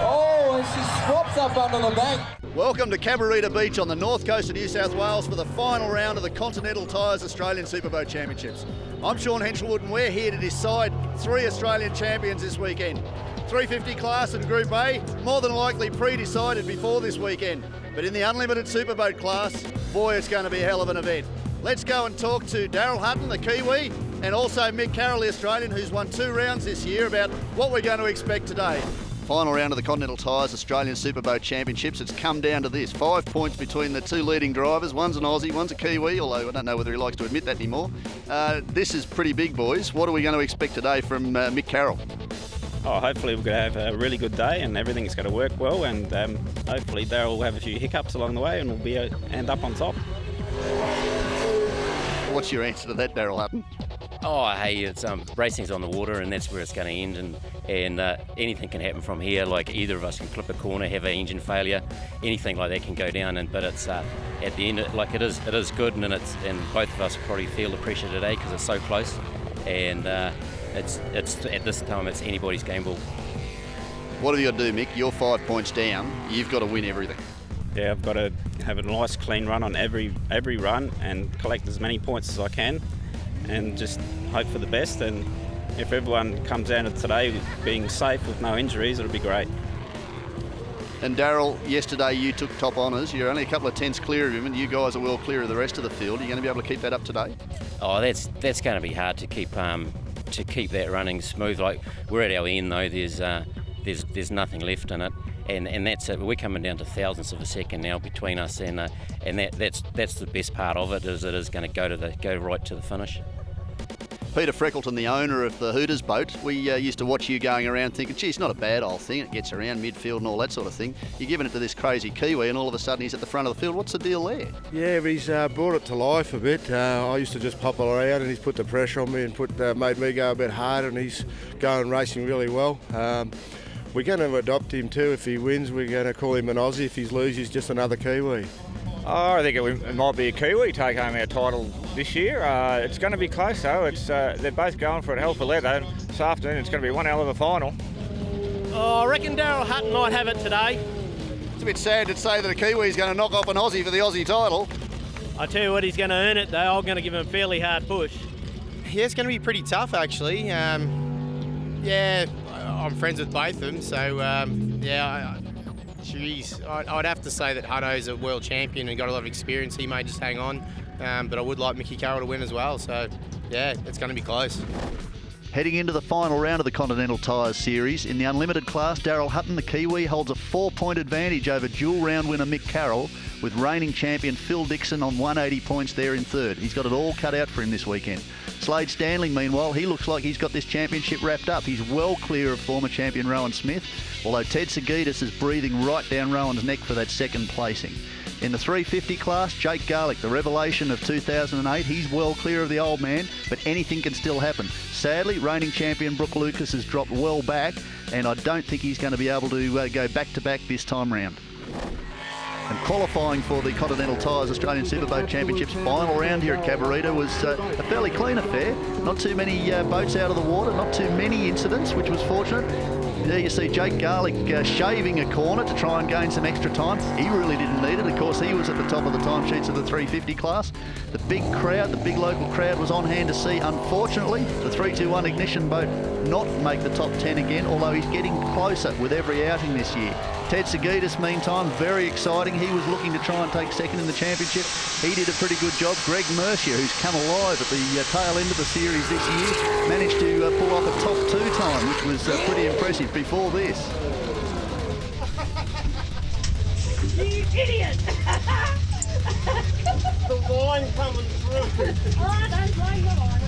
Oh, and she swaps up under the bank. Welcome to Cabarita Beach on the north coast of New South Wales for the final round of the Continental Tires Australian Superboat Championships. I'm Sean Henselwood and we're here to decide 3 Australian champions this weekend. 350 class and Group A, more than likely pre-decided before this weekend. But in the unlimited superboat class, boy, it's going to be a hell of an event. Let's go and talk to Daryl Hutton, the Kiwi, and also Mick Carroll, the Australian, who's won 2 rounds this year, about what we're going to expect today. Final round of the Continental Tires Australian Superboat Championships. It's come down to this. 5 points between the 2 leading drivers. One's an Aussie, one's a Kiwi, although I don't know whether he likes to admit that anymore. This is pretty big, boys. What are we going to expect today from Mick Carroll? Oh, hopefully we're going to have a really good day and everything's going to work well, and hopefully Daryl will have a few hiccups along the way and we'll end up on top. What's your answer to that, Daryl Hutton? Oh, hey, it's racing's on the water, and that's where it's going to end. And anything can happen from here. Like either of us can clip a corner, have an engine failure, anything like that can go down. But it's at the end, it is good, and both of us probably feel the pressure today because it's so close. And it's at this time it's anybody's game ball. What have you got to do, Mick? You're 5 points down. You've got to win everything. Yeah, I've got to have a nice clean run on every run and collect as many points as I can, and just hope for the best. And if everyone comes out of today being safe with no injuries, it'll be great. And Daryl, yesterday you took top honours. You're only a couple of tenths clear of him, and you guys are well clear of the rest of the field. Are you going to be able to keep that up today? Oh, that's going to be hard to keep that running smooth. Like we're at our end though. There's nothing left in it. And that's it. We're coming down to thousandths of a second now between us, and that's the best part of it. Is it is going to go right to the finish. Peter Freckleton, the owner of the Hooters boat, we used to watch you going around thinking, gee, it's not a bad old thing. It gets around midfield and all that sort of thing. You're giving it to this crazy Kiwi, and all of a sudden he's at the front of the field. What's the deal there? Yeah, but he's brought it to life a bit. I used to just pop it around, and he's put the pressure on me and made me go a bit harder, and he's going racing really well. We're going to adopt him too. If he wins, we're going to call him an Aussie. If he loses, he's just another Kiwi. Oh, I think it might be a Kiwi take home our title this year. It's going to be close though. They're both going for a hell of a leather. This afternoon it's going to be one hell of a final. Oh, I reckon Daryl Hutton might have it today. It's a bit sad to say that a Kiwi's going to knock off an Aussie for the Aussie title. I tell you what, he's going to earn it though. I'm going to give him a fairly hard push. Yeah, it's going to be pretty tough actually. Yeah, I'm friends with both of them, so I'd have to say that Hutto's a world champion and got a lot of experience. He may just hang on, but I would like Mickey Carroll to win as well, so yeah, it's going to be close. Heading into the final round of the Continental Tires Series, in the unlimited class, Daryl Hutton, the Kiwi, holds a 4-point advantage over dual round winner Mick Carroll, with reigning champion Phil Dixon on 180 points there in third. He's got it all cut out for him this weekend. Slade Stanley, meanwhile, he looks like he's got this championship wrapped up. He's well clear of former champion Rowan Smith, although Ted Sagitis is breathing right down Rowan's neck for that second placing. In the 350 class, Jake Garlick, the revelation of 2008, he's well clear of the old man, but anything can still happen. Sadly, reigning champion Brooke Lucas has dropped well back, and I don't think he's going to be able to go back-to-back this time round. And qualifying for the Continental Tires Australian Superboat Championships final round here at Cabarita was a fairly clean affair. Not too many boats out of the water, not too many incidents, which was fortunate. There you see Jake Garlick shaving a corner to try and gain some extra time. He really didn't need it. Of course, he was at the top of the timesheets of the 350 class. The big crowd, the big local crowd was on hand to see, unfortunately, the 321 Ignition boat not make the top 10 again, although he's getting closer with every outing this year. Ted Sagitis, meantime, very exciting. He was looking to try and take second in the championship. He did a pretty good job. Greg Mercier, who's come alive at the tail end of the series this year, managed to pull off a top 2 time, which was pretty impressive before this. You idiot! The line coming through. Oh, don't blame the line.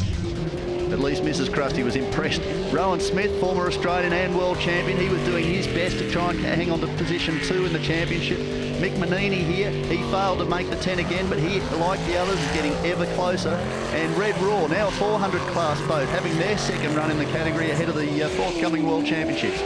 At least Mrs. Krusty was impressed. Rowan Smith, former Australian and world champion, he was doing his best to try and hang on to position 2 in the championship. Mick Manini here, he failed to make the 10 again, but he, like the others, is getting ever closer. And Red Raw, now a 400 class boat, having their second run in the category ahead of the forthcoming World Championships.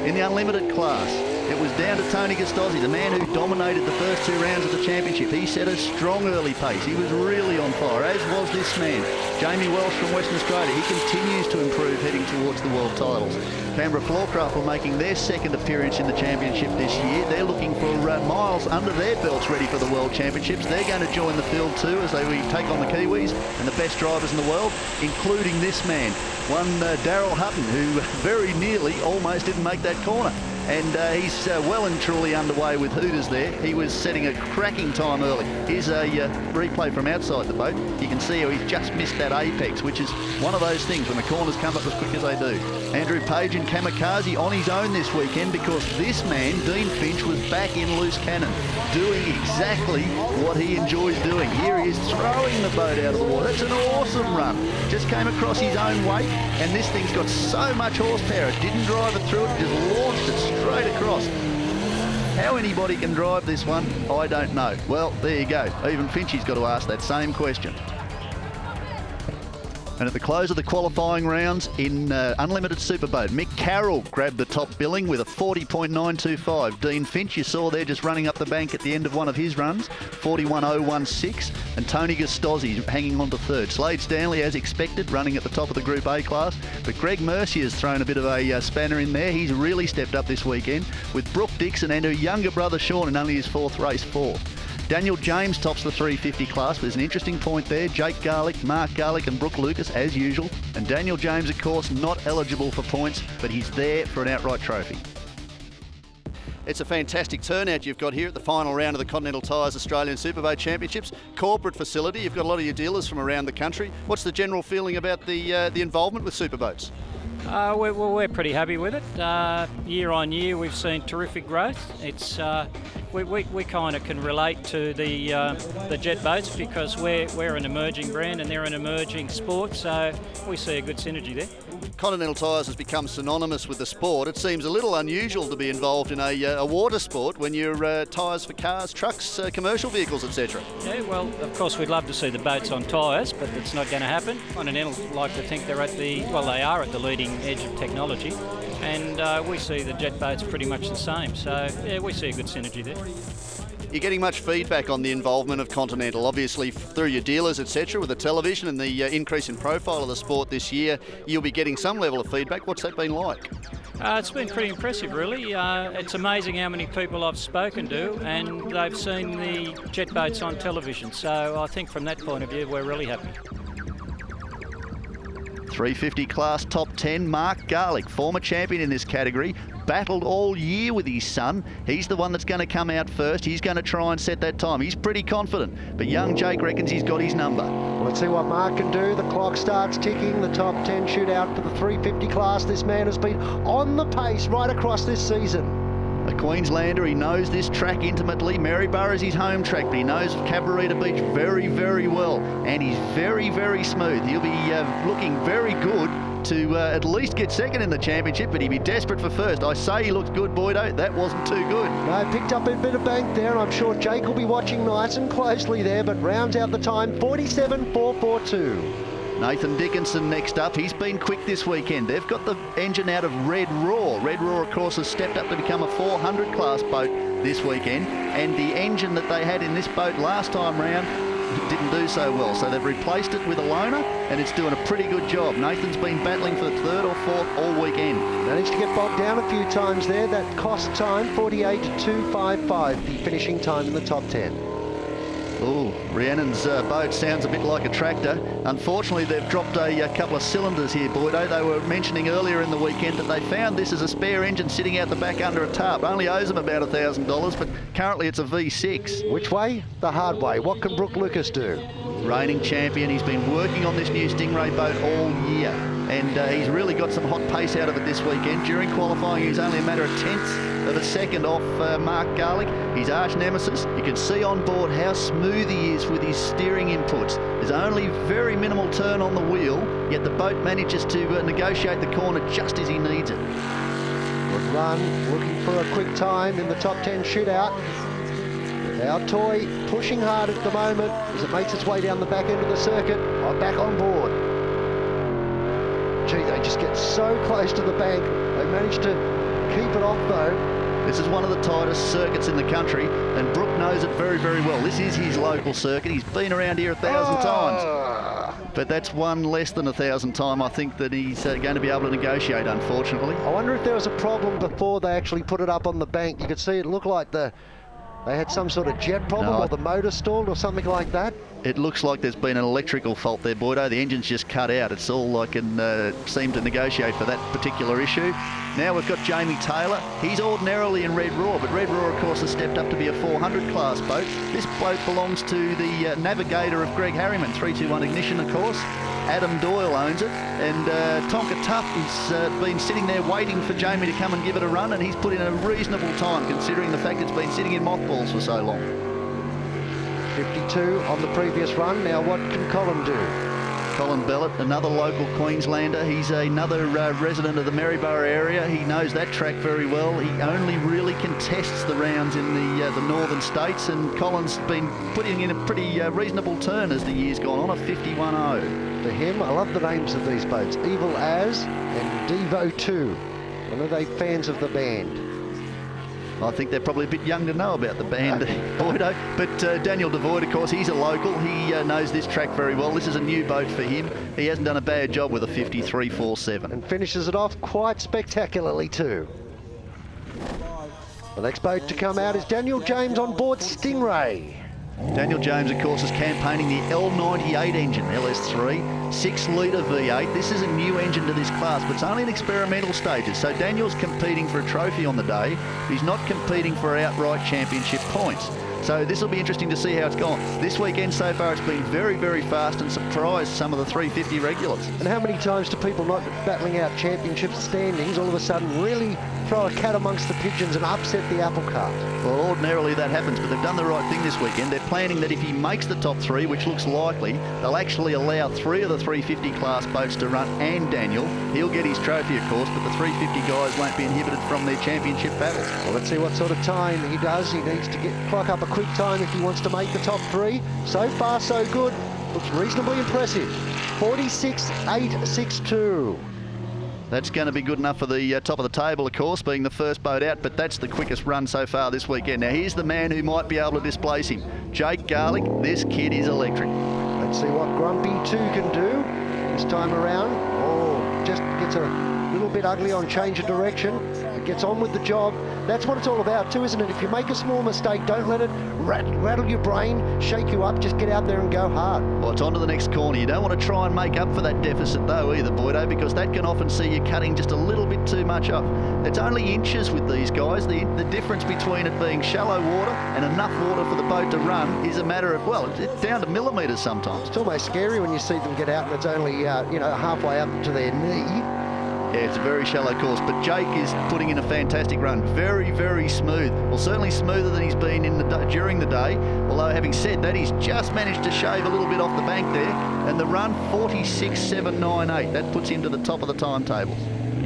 In the unlimited class, It was down to Tony Gustozzi, the man who dominated the first 2 rounds of the championship. He set a strong early pace. He was really on fire, as was this man, Jamie Welsh from Western Australia. He continues to improve heading towards the world titles. Canberra Floorcraft were making their second appearance in the championship this year. They're looking for miles under their belts ready for the World Championships. They're going to join the field too as they take on the Kiwis and the best drivers in the world, including this man, one Daryl Hutton, who very nearly almost didn't make that corner. And he's well and truly underway with Hooters there. He was setting a cracking time early. Here's a replay from outside the boat. You can see how he's just missed that apex, which is one of those things when the corners come up as quick as they do. Andrew Page and Kamikaze on his own this weekend because this man, Dean Finch, was back in loose cannon, doing exactly what he enjoys doing. Here he is throwing the boat out of the water. It's an awesome run. Just came across his own weight, and this thing's got so much horsepower. It didn't drive it through it, just launched it straight across. How anybody can drive this one, I don't know. Well, there you go. Even Finchy's got to ask that same question. And at the close of the qualifying rounds in Unlimited Superboat, Mick Carroll grabbed the top billing with a 40.925. Dean Finch, you saw there just running up the bank at the end of one of his runs, 41.016. And Tony Gustozzi hanging on to third. Slade Stanley, as expected, running at the top of the Group A class. But Greg Mercier's thrown a bit of a spanner in there. He's really stepped up this weekend with Brooke Dixon and her younger brother Sean in only his 4th race, 4th. Daniel James tops the 350 class. There's an interesting point there. Jake Garlick, Mark Garlick and Brooke Lucas, as usual. And Daniel James, of course, not eligible for points, but he's there for an outright trophy. It's a fantastic turnout you've got here at the final round of the Continental Tires Australian Superboat Championships. Corporate facility. You've got a lot of your dealers from around the country. What's the general feeling about the involvement with superboats? We're pretty happy with it. Year on year, we've seen terrific growth. It's we kind of can relate to the jet boats because we're an emerging brand and they're an emerging sport, so we see a good synergy there. Continental Tires has become synonymous with the sport. It seems a little unusual to be involved in a water sport when you're tyres for cars, trucks, commercial vehicles, etc. Yeah, well, of course we'd love to see the boats on tyres, but it's not going to happen. Continental like to think they are at the leading edge of technology, and we see the jet boats pretty much the same. So yeah, we see a good synergy there. You're getting much feedback on the involvement of Continental, obviously through your dealers, etc., with the television and the increase in profile of the sport this year. You'll be getting some level of feedback. What's that been like? It's been pretty impressive, really. It's amazing how many people I've spoken to, and they've seen the jet boats on television. So I think from that point of view, we're really happy. 350 class top 10, Mark Garlick, former champion in this category, battled all year with his son. He's the one that's going to come out first. He's going to try and set that time. He's pretty confident, but young Jake reckons he's got his number. Let's see what Mark can do. The clock starts ticking. The top 10 shootout for the 350 class. This man has been on the pace right across this season. A Queenslander, he knows this track intimately. Maryborough is his home track, but he knows Cabarita Beach very, very well. And he's very, very smooth. He'll be looking very good to at least get second in the championship, but he'd be desperate for first. I say he looked good, Boydo. That wasn't too good. No, picked up a bit of bank there, and I'm sure Jake will be watching nice and closely there, but rounds out the time, 47.442. Nathan Dickinson next up. He's been quick this weekend. They've got the engine out of Red Raw. Red Raw, of course, has stepped up to become a 400 class boat this weekend, and the engine that they had in this boat last time round didn't do so well, so they've replaced it with a loaner, and it's doing a pretty good job. Nathan's been battling for third or fourth all weekend. Managed to get bogged down a few times there. That cost time 48.255, the finishing time in the top 10. Oh, Rhiannon's boat sounds a bit like a tractor. Unfortunately, they've dropped a couple of cylinders here, Boydo. They were mentioning earlier in the weekend that they found this as a spare engine sitting out the back under a tarp. Only owes them about $1,000, but currently it's a V6. Which way? The hard way. What can Brooke Lucas do? Reigning champion. He's been working on this new Stingray boat all year, and he's really got some hot pace out of it this weekend. During qualifying, he's only a matter of tenths of a second off Mark Garlick, his arch nemesis. You can see on board how smooth he is with his steering inputs. There's only very minimal turn on the wheel, yet the boat manages to negotiate the corner just as he needs it. Good run, looking for a quick time in the top 10 shootout. Our toy pushing hard at the moment as it makes its way down the back end of the circuit. I'm back on board. Gee, they just get so close to the bank. They managed to keep it off though. This is one of the tightest circuits in the country, and Brooke knows it very, very well. This is his local circuit. He's been around here 1,000 times. But that's one less than 1,000 time, I think, that he's going to be able to negotiate, unfortunately. I wonder if there was a problem before they actually put it up on the bank. You could see it looked like they had some sort of jet problem, or the motor stalled or something like that. It looks like there's been an electrical fault there, Boydo. The engine's just cut out. It's all I can seem to negotiate for that particular issue. Now we've got Jamie Taylor. He's ordinarily in Red Roar, but Red Roar, of course, has stepped up to be a 400 class boat. This boat belongs to the navigator of Greg Harriman, 321 Ignition, of course. Adam Doyle owns it, and Tonka Tuff has been sitting there waiting for Jamie to come and give it a run, and he's put in a reasonable time considering the fact it's been sitting in mothballs for so long. 52 on the previous run. Now what can Colin do? Colin Bellett, another local Queenslander. He's another resident of the Maryborough area. He knows that track very well. He only really contests the rounds in the northern states, and Colin's been putting in a pretty reasonable turn as the year's gone on, a 51.0. For him, I love the names of these boats, Evil As and Devo 2. And are they fans of the band? I think they're probably a bit young to know about the band, Boydo. But Daniel Devoid, of course, he's a local. He knows this track very well. This is a new boat for him. He hasn't done a bad job with a 53.47. And finishes it off quite spectacularly too. The next boat to come out is Daniel James on board Stingray. Daniel James, of course, is campaigning the L98 engine, LS3, 6-litre V8. This is a new engine to this class, but it's only in experimental stages. So Daniel's competing for a trophy on the day. He's not competing for outright championship points. So this will be interesting to see how it's gone. This weekend so far it's been very, very fast and surprised some of the 350 regulars. And how many times do people not battling out championship standings all of a sudden really throw a cat amongst the pigeons and upset the apple cart? Well, ordinarily that happens, but they've done the right thing this weekend. They're planning that if he makes the top 3, which looks likely, they'll actually allow 3 of the 350 class boats to run, and Daniel. He'll get his trophy, of course, but the 350 guys won't be inhibited from their championship battles. Well, let's see what sort of time he does. He needs to clock up a quick time if he wants to make the top 3. So far, so good. Looks reasonably impressive. 46.862. That's going to be good enough for the top of the table, of course, being the first boat out, but that's the quickest run so far this weekend. Now, here's the man who might be able to displace him. Jake Garlick. This kid is electric. Let's see what Grumpy 2 can do this time around. Oh, just gets a little bit ugly on change of direction. It gets on with the job. That's what it's all about too, isn't it? If you make a small mistake, don't let it rattle your brain, shake you up. Just get out there and go hard. Well, it's on to the next corner. You don't want to try and make up for that deficit though either, Boydo, because that can often see you cutting just a little bit too much up. It's only inches with these guys. The difference between it being shallow water and enough water for the boat to run is a matter of, well, it's down to millimetres sometimes. It's almost scary when you see them get out and it's only, halfway up to their knee. Yeah, it's a very shallow course, but Jake is putting in a fantastic run. Very, very smooth. Well, certainly smoother than he's been during the day, although having said that, he's just managed to shave a little bit off the bank there, and the run 46.798. That puts him to the top of the timetables.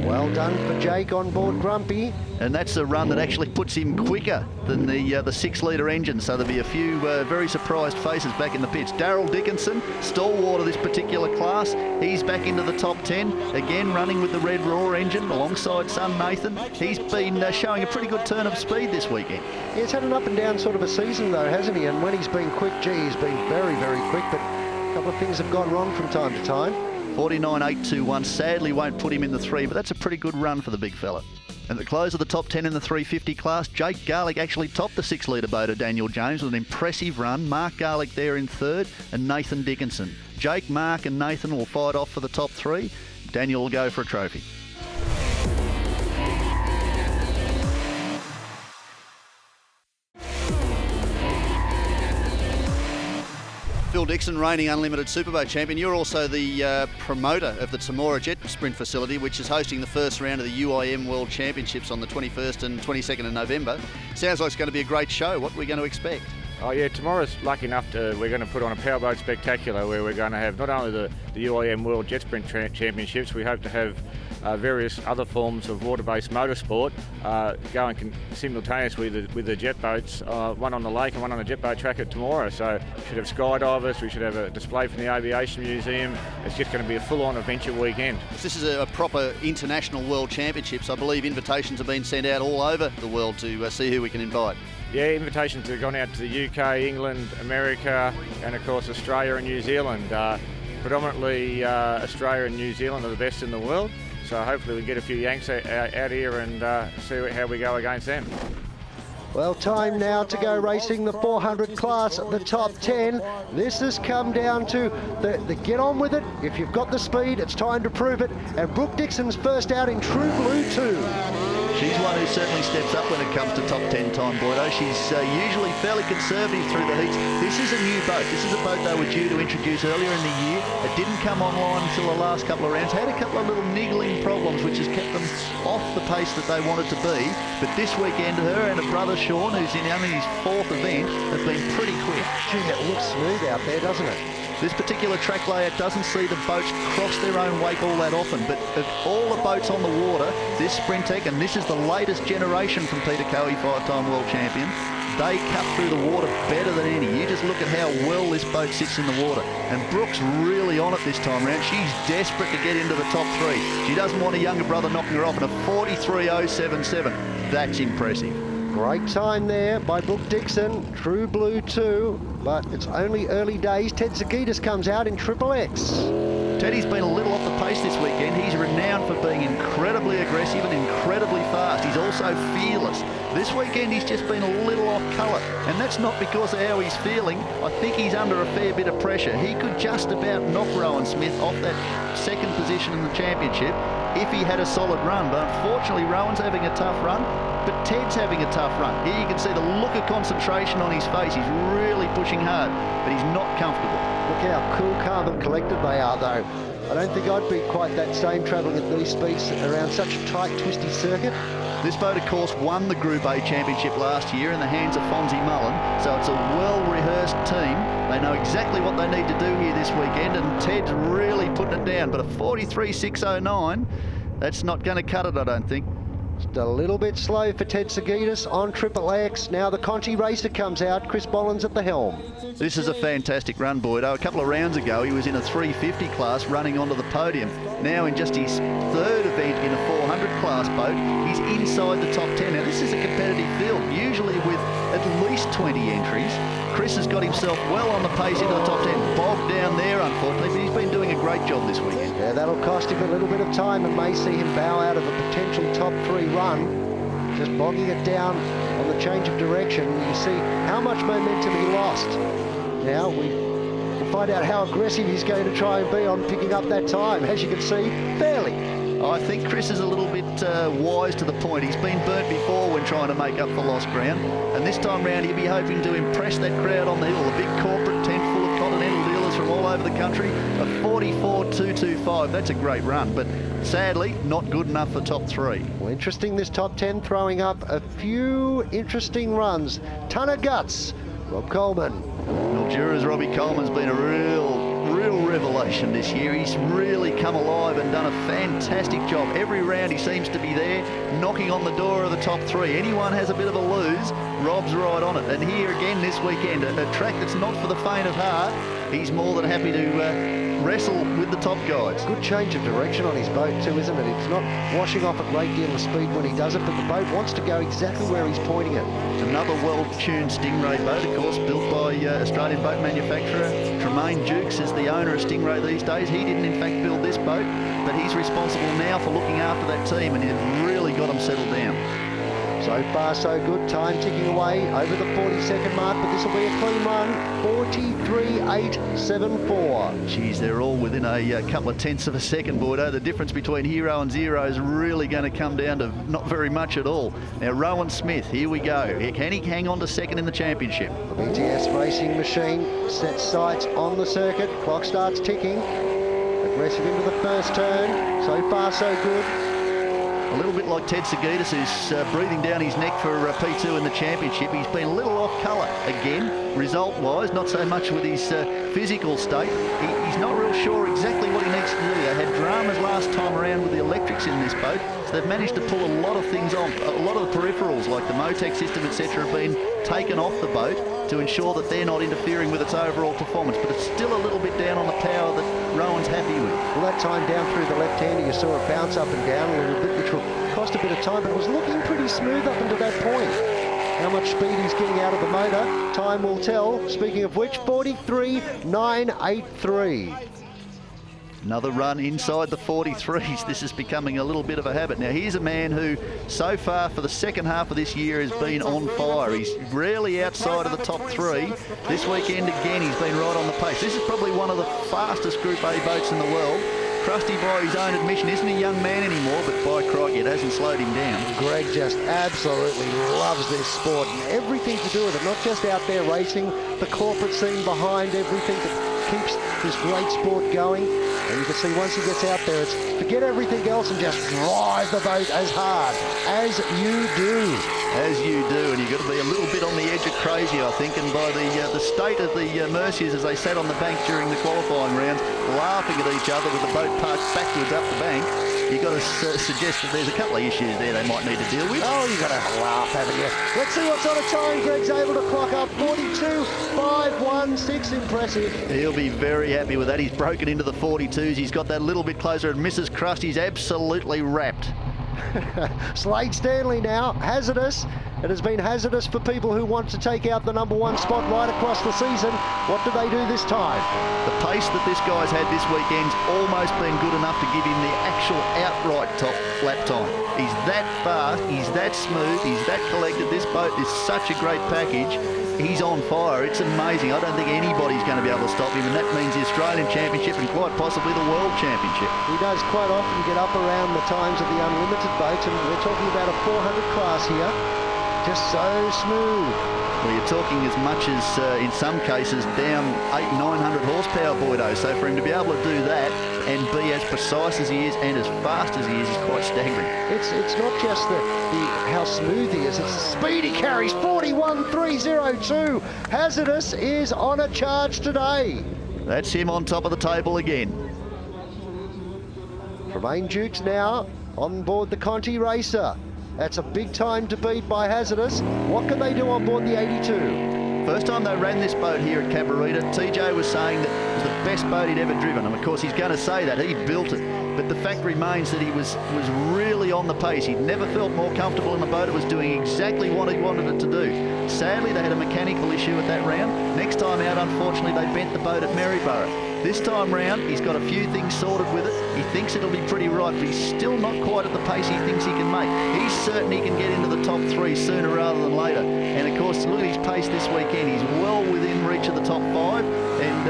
Well done for Jake on board Grumpy. And that's a run that actually puts him quicker than the 6-litre engine, so there'll be a few very surprised faces back in the pits. Daryl Dickinson, stalwart of this particular class, he's back into the top 10, again running with the Red Roar engine alongside son Nathan. He's been showing a pretty good turn of speed this weekend. Yeah, he's had an up and down sort of a season though, hasn't he? And when he's been quick, he's been very, very quick, but a couple of things have gone wrong from time to time. 49.821 sadly won't put him in the 3, but that's a pretty good run for the big fella. At the close of the top 10 in the 350 class, Jake Garlick actually topped the 6-litre boat of Daniel James with an impressive run. Mark Garlick there in 3rd and Nathan Dickinson. Jake, Mark and Nathan will fight off for the top 3. Daniel will go for a trophy. Phil Dixon, reigning Unlimited Superboat champion. You're also the promoter of the Temora Jet Sprint facility, which is hosting the first round of the UIM World Championships on the 21st and 22nd of November. Sounds like it's going to be a great show. What are we going to expect? Oh yeah, Temora's lucky enough we're going to put on a powerboat spectacular where we're going to have not only the UIM World Jet Sprint Championships, we hope to have various other forms of water-based motorsport going simultaneously with the jet boats, one on the lake and one on the jet boat track at tomorrow. So we should have skydivers, we should have a display from the Aviation Museum. It's just going to be a full-on adventure weekend. This is a proper international world championships. I believe invitations have been sent out all over the world to see who we can invite. Yeah, invitations have gone out to the UK, England, America, and of course Australia and New Zealand. Predominantly Australia and New Zealand are the best in the world, so hopefully we can get a few Yanks out here and see how we go against them. Well, time now to go racing the 400 class, the top 10. This has come down to the get on with it. If you've got the speed, it's time to prove it. And Brooke Dixon's first out in True Blue 2. She's one who certainly steps up when it comes to top 10 time, Boydo. She's usually fairly conservative through the heats. This is a new boat. This is a boat they were due to introduce earlier in the year. It didn't come online until the last couple of rounds. Had a couple of little niggling problems, which has kept them off the pace that they wanted to be. But this weekend, her and her brother Sean, who's in only his 4th event, have been pretty quick. Gee, it looks smooth out there, doesn't it? This particular track layout doesn't see the boats cross their own wake all that often, but of all the boats on the water, this Sprintec, and this is the latest generation from Peter Coe, 5-time world champion, they cut through the water better than any. You just look at how well this boat sits in the water. And Brooke's really on it this time round. She's desperate to get into the top 3. She doesn't want a younger brother knocking her off in a 43.077. That's impressive. Great time there by Brooke Dixon, True Blue 2, but it's only early days. Ted Zagitis comes out in Triple X. Teddy's been a little off the pace this weekend. He's renowned for being incredibly aggressive and incredibly fast. He's also fearless. This weekend he's just been a little off colour, and that's not because of how he's feeling. I think he's under a fair bit of pressure. He could just about knock Rowan Smith off that second position in the championship if he had a solid run, but unfortunately Rowan's having a tough run, but Ted's having a tough run. Here you can see the look of concentration on his face. He's really pushing hard, but he's not comfortable. Look how cool, calm and collected they are though. I don't think I'd be quite that same travelling at these speeds around such a tight, twisty circuit. This boat, of course, won the Group A championship last year in the hands of Fonzie Mullen, so it's a well-rehearsed team. They know exactly what they need to do here this weekend, and Ted's really putting it down. But a 43.609, that's not going to cut it, I don't think. Just a little bit slow for Ted Zagitis on Triple X. Now the Conti racer comes out, Chris Bollins at the helm. This is a fantastic run, Boydo. A couple of rounds ago, he was in a 350 class running onto the podium. Now in just his 3rd event in a 400 class boat, he's inside the top 10. Now this is a competitive field, usually with at least 20 entries. Chris has got himself well on the pace into the top 10. Bogged down there, unfortunately, but he's been doing a great job this weekend. Yeah, that'll cost him a little bit of time and may see him bow out of a potential top 3 run. Just bogging it down on the change of direction. You see how much momentum he lost. Now we'll find out how aggressive he's going to try and be on picking up that time. As you can see, fairly. I think Chris is a little bit wise to the point. He's been burnt before when trying to make up for lost ground, and this time round he'll be hoping to impress that crowd on the hill. A big corporate tent full of continental dealers from all over the country. A 44.225, that's a great run, but sadly not good enough for top 3. Well, interesting, this top 10 throwing up a few interesting runs. Ton of guts, Rob Coleman. Well, Jura's Robbie Coleman's been a real revelation this year. He's really come alive and done a fantastic job. Every round he seems to be there, knocking on the door of the top 3. Anyone has a bit of a lose, Rob's right on it. And here again this weekend, a track that's not for the faint of heart. He's more than happy to wrestle with the top guys. Good change of direction on his boat too, isn't it? It's not washing off a great deal of speed when he does it, but the boat wants to go exactly where he's pointing it. Another well-tuned Stingray boat, of course, built by Australian boat manufacturer Tremaine Jukes is the owner of Stingray these days. He didn't in fact build this boat, but he's responsible now for looking after that team, and he's really got them settled down. So far so good, time ticking away over the 40-second mark, but this will be a clean run, 43.874. Geez, they're all within a couple of tenths of a second, Boydo. The difference between hero and zero is really going to come down to not very much at all. Now, Rowan Smith, here we go. Can he hang on to second in the championship? The BTS racing machine sets sights on the circuit, clock starts ticking. Aggressive into the first turn, so far so good. A little bit like Ted Sagitas, who's breathing down his neck for P2 in the championship. He's been a little off colour again, result-wise, not so much with his physical state. He's not real sure exactly what he needs to do. They had dramas last time around with the electrics in this boat, so they've managed to pull a lot of things on. A lot of the peripherals, like the Motec system, etc., have been taken off the boat to ensure that they're not interfering with its overall performance, but it's still a little bit down on the power that Rowan's happy with. Well, that time down through the left-hander, you saw it bounce up and down a little bit, which will cost a bit of time, but it was looking pretty smooth up until that point. How much speed he's getting out of the motor, time will tell. Speaking of which, 43.983. Another run inside the 43s. This is becoming a little bit of a habit. Now, here's a man who, so far for the second half of this year, has been on fire. He's rarely outside of the top 3. This weekend, again, he's been right on the pace. This is probably one of the fastest Group A boats in the world. Krusty, by his own admission, isn't a young man anymore, but by crikey, it hasn't slowed him down. Greg just absolutely loves this sport and everything to do with it, not just out there racing, the corporate scene behind everything that keeps this great sport going. And you can see once he gets out there, it's forget everything else and just drive the boat as hard as you do. As you do, and you've got to be a little bit on the edge of crazy, I think, and by the state of the Merciers as they sat on the bank during the qualifying rounds, laughing at each other with the boat parked backwards up the bank, you've got to suggest that there's a couple of issues there they might need to deal with. Oh, you've got to laugh, haven't you? Let's see what sort of time Greg's able to clock up. 42.516, impressive. He'll be very happy with that. He's broken into the 42s. He's got that a little bit closer, and Mrs. Krusty's absolutely wrapped. Slade Stanley now, hazardous. It has been hazardous for people who want to take out the #1 spot right across the season. What do they do this time? The pace that this guy's had this weekend's almost been good enough to give him the actual outright top lap time. He's that fast, he's that smooth, he's that collected. This boat is such a great package. He's on fire. It's amazing. I don't think anybody's going to be able to stop him, and that means the Australian Championship and quite possibly the World Championship. He does quite often get up around the times of the unlimited boats, and we're talking about a 400 class here. Just so smooth. Well, you're talking as much as, in some cases, down 800-900 horsepower, Boydo. So for him to be able to do that and be as precise as he is and as fast as he is quite staggering. It's not just the how smooth he is, it's the speed he carries. 41.302. Hazardous is on a charge today. That's him on top of the table again. Tremaine Dukes now on board the Conti Racer. That's a big time to beat by Hazardous. What can they do on board the 82? First time they ran this boat here at Cabarita, TJ was saying that it was the best boat he'd ever driven. And of course he's going to say that, he built it. But the fact remains that he was really on the pace. He'd never felt more comfortable in the boat. It was doing exactly what he wanted it to do. Sadly, they had a mechanical issue at that round. Next time out, unfortunately, they bent the boat at Maryborough. This time round, he's got a few things sorted with it. He thinks it'll be pretty right, but he's still not quite at the pace he thinks he can make. He's certain he can get into the top 3 sooner rather than later. And of course, look at his pace this weekend. He's well within reach of the top 5 and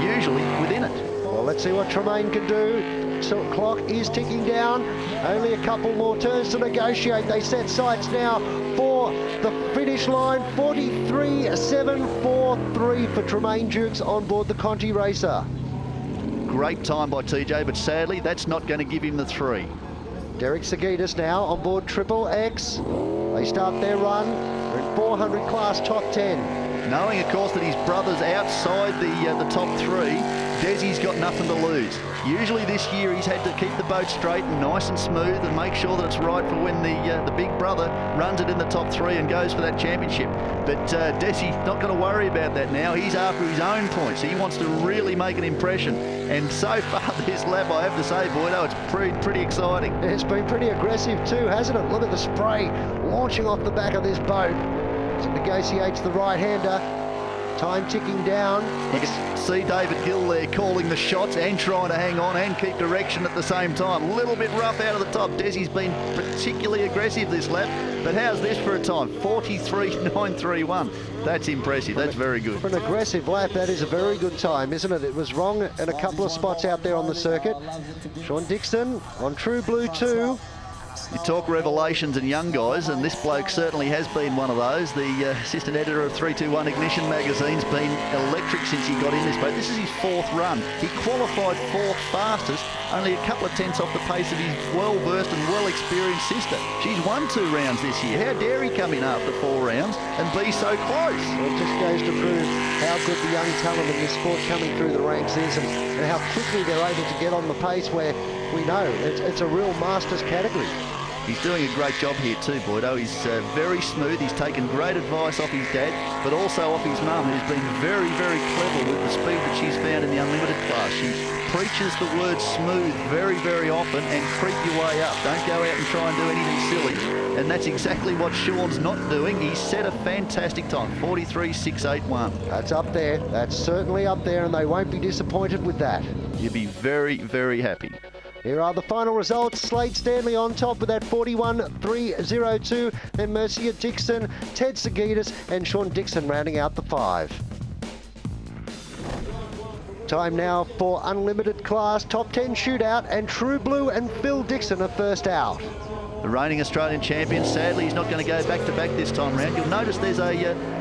usually within it. Well, let's see what Tremaine can do. So clock is ticking down. Only a couple more turns to negotiate. They set sights now for the finish line. 43.743 for Tremaine Dukes on board the Conti Racer. Great time by TJ, but sadly, that's not going to give him the 3. Derek Sagitas now on board Triple X. They start their run. They're in 400 class top 10. Knowing, of course, that his brother's outside the top 3, Desi's got nothing to lose. Usually this year he's had to keep the boat straight and nice and smooth and make sure that it's right for when the big brother runs it in the top 3 and goes for that championship. But Desi's not going to worry about that now. He's after his own points. He wants to really make an impression. And so far this lap, I have to say, Boydo, it's pretty exciting. It's been pretty aggressive too, hasn't it? Look at the spray launching off the back of this boat. As it negotiates the right-hander. Time ticking down. You can see David Gill there calling the shots and trying to hang on and keep direction at the same time. A little bit rough out of the top. Desi's been particularly aggressive this lap. But how's this for a time? 43.931. That's impressive. That's very good. For an aggressive lap, that is a very good time, isn't it? It was wrong in a couple of spots out there on the circuit. Sean Dixon on True Blue 2. You talk revelations and young guys, and this bloke certainly has been one of those. The assistant editor of 321 Ignition magazine's been electric since he got in this boat. This is his 4th run. He qualified 4th fastest, only a couple of tenths off the pace of his well-versed and well-experienced sister. She's won 2 rounds this year. How dare he come in after 4 rounds and be so close? Well, it just goes to prove how good the young talent in this sport coming through the ranks is, and how quickly they're able to get on the pace where we know it's a real masters category. He's doing a great job here too, Boydo. He's very smooth. He's taken great advice off his dad, but also off his mum, who's been very, very clever with the speed that she's found in the unlimited class. She preaches the word smooth very, very often, and creep your way up. Don't go out and try and do anything silly. And that's exactly what Sean's not doing. He set a fantastic time, 43.681. That's up there. That's certainly up there, and they won't be disappointed with that. You'll be very, very happy. Here are the final results. Slade Stanley on top with that 41.302. Then Mercia Dixon, Ted Sagitas and Sean Dixon rounding out the 5. Time now for unlimited class, top 10 shootout, and True Blue and Phil Dixon are first out. The reigning Australian champion, sadly, he's not going to go back-to-back this time round. You'll notice there's a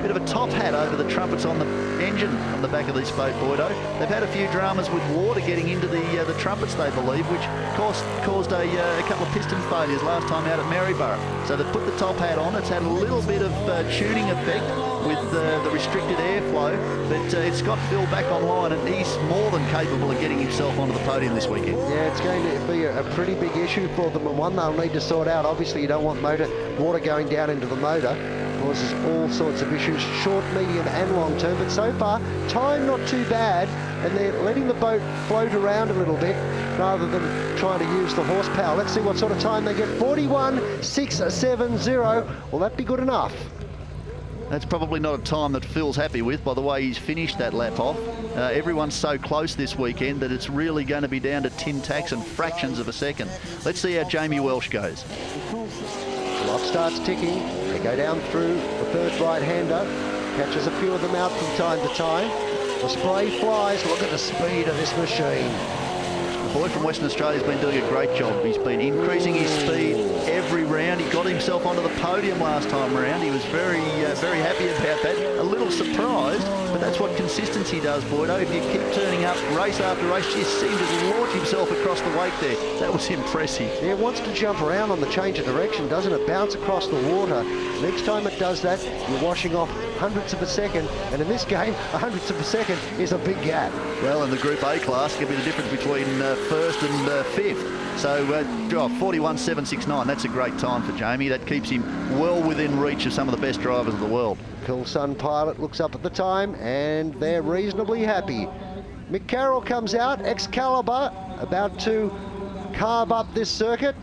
bit of a top hat over the trumpets on the engine on the back of this boat, Boydo. They've had a few dramas with water getting into the trumpets, they believe, which caused a couple of piston failures last time out at Maryborough. So they've put the top hat on. It's had a little bit of tuning effect with the restricted airflow, but it's got Phil back online, and he's more than capable of getting himself onto the podium this weekend. Yeah, it's going to be a pretty big issue for them, and one they'll need to sort out. Obviously, you don't want water going down into the motor. Causes all sorts of issues, short, medium and long term, but so far, time not too bad, and they're letting the boat float around a little bit rather than trying to use the horsepower. Let's see what sort of time they get. 41.670. Will that be good enough? That's probably not a time that Phil's happy with, by the way he's finished that lap off. Everyone's so close this weekend that it's really going to be down to tin tacks and fractions of a second. Let's see how Jamie Welsh goes. The clock starts ticking. They go down through the third right-hander. Catches a few of them out from time to time. The spray flies. Look at the speed of this machine. The boy from Western Australia's been doing a great job. He's been increasing his speed every round. He got himself onto the podium last time around. He was very happy about that. A little surprised, but that's what consistency does, Boydo. If you keep turning up race after race, he seemed to launch himself across the wake there. That was impressive. Yeah, it wants to jump around on the change of direction, doesn't it? Bounce across the water. Next time it does that, you're washing off hundredths of a second, and in this game, a hundredths of a second is a big gap. Well, in the Group A class, it can be the difference between first and fifth. So 41.769, that's a great time for Jamie. That keeps him well within reach of some of the best drivers of the world. Cool Sun Pilot looks up at the time, and they're reasonably happy. Mick Carroll comes out, Excalibur, about to carve up this circuit.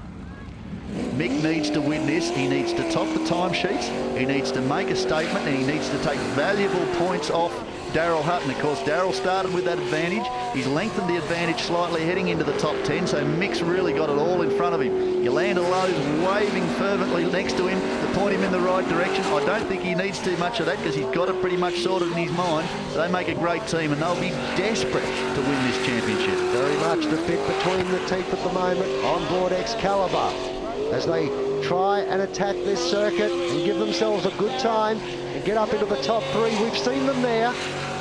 Mick needs to win this. He needs to top the timesheets. He needs to make a statement, and he needs to take valuable points off Daryl Hutton. Of course, Daryl started with that advantage. He's lengthened the advantage slightly heading into the top 10, so Mick's really got it all in front of him. Yolanda Lowe's waving fervently next to him to point him in the right direction. I don't think he needs too much of that because he's got it pretty much sorted in his mind. They make a great team, and they'll be desperate to win this championship. Very much the bit between the teeth at the moment on board Excalibur, as they try and attack this circuit and give themselves a good time and get up into the top 3. We've seen them there,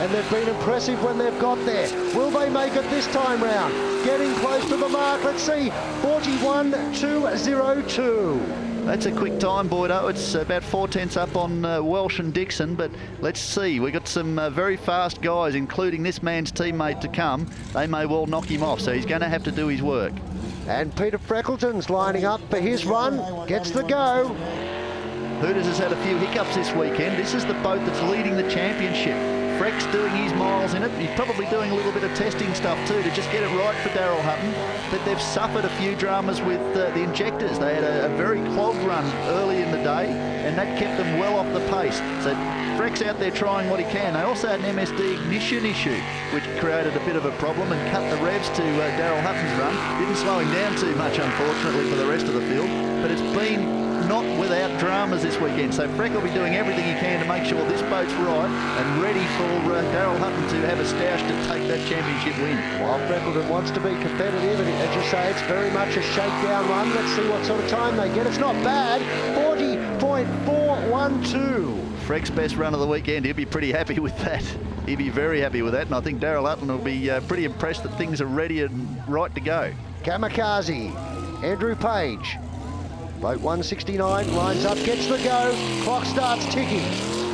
and they've been impressive when they've got there. Will they make it this time round? Getting close to the mark. Let's see, 41.202. That's a quick time, Boydo. It's about 4 tenths up on Welsh and Dixon, but let's see. We've got some very fast guys, including this man's teammate to come. They may well knock him off, so he's going to have to do his work. And Peter Freckleton's lining up for his run. Gets the go. Hooters has had a few hiccups this weekend. This is the boat that's leading the championship. Freck's doing his miles in it. He's probably doing a little bit of testing stuff too to just get it right for Daryl Hutton. But they've suffered a few dramas with the injectors. They had a very clogged run early in the day, and that kept them well off the pace. So Freck's out there trying what he can. They also had an MSD ignition issue, which created a bit of a problem and cut the revs to Daryl Hutton's run. Didn't slow him down too much, unfortunately, for the rest of the field. But it's been not without dramas this weekend. So Freck will be doing everything he can to make sure this boat's right and ready for Daryl Hutton to have a stoush to take that championship win. While Freckleton wants to be competitive, and as you say, it's very much a shakedown run. Let's see what sort of time they get. It's not bad, 40.412. Freck's best run of the weekend. He'll be pretty happy with that. He'll be very happy with that, and I think Daryl Hutton will be pretty impressed that things are ready and right to go. Kamikaze, Andrew Page. Boat 169 lines up, gets the go, clock starts ticking.